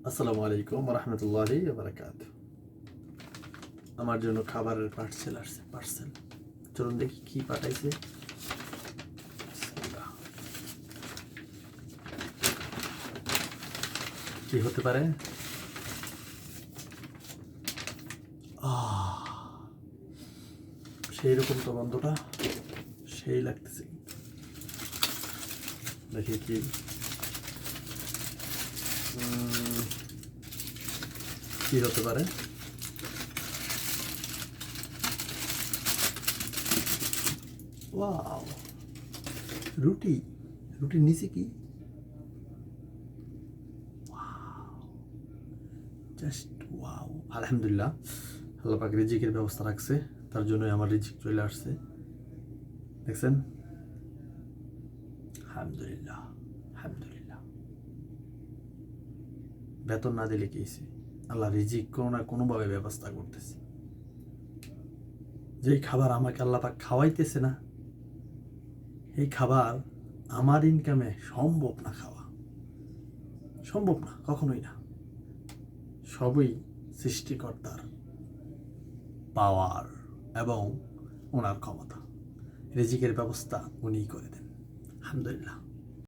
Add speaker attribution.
Speaker 1: আসসালামু আলাইকুম রহমতুল্লাহি বারাকাতুহু। আমার জন্য খাবারের পার্সেল আসছে। চলুন দেখি কি পাঠাইছে। বিসমিল্লাহ। কি হতে পারে? সেই রকম তো গন্ধটা সেই লাগতেছে। দেখি কি কি হতে পারে। ওয়াও, রুটি। রুটির নিচে কি? জাস্ট ওয়াও, আলহামদুলিল্লাহ। আল্লাহ পাক রিজিকের ব্যবস্থা রাখছে, তার জন্যই আমার রিজিক চলে আসছে। দেখছেন? আলহামদুলিল্লাহ, আলহামদুলিল্লাহ। বেতন না দিলে কি হয়েছে? আল্লাহ রিজিক কোনো না কোনোভাবে ব্যবস্থা করতেছে। যেই খাবার আমাকে আল্লাহ পাক খাওয়াইতেছে না, এই খাবার আমার ইনকামে সম্ভব না খাওয়া, সম্ভব না, কখনোই না। সবই সৃষ্টিকর্তার পাওয়ার এবং ওনার ক্ষমতা। রিজিকের ব্যবস্থা উনিই করে দেন। আলহামদুলিল্লাহ।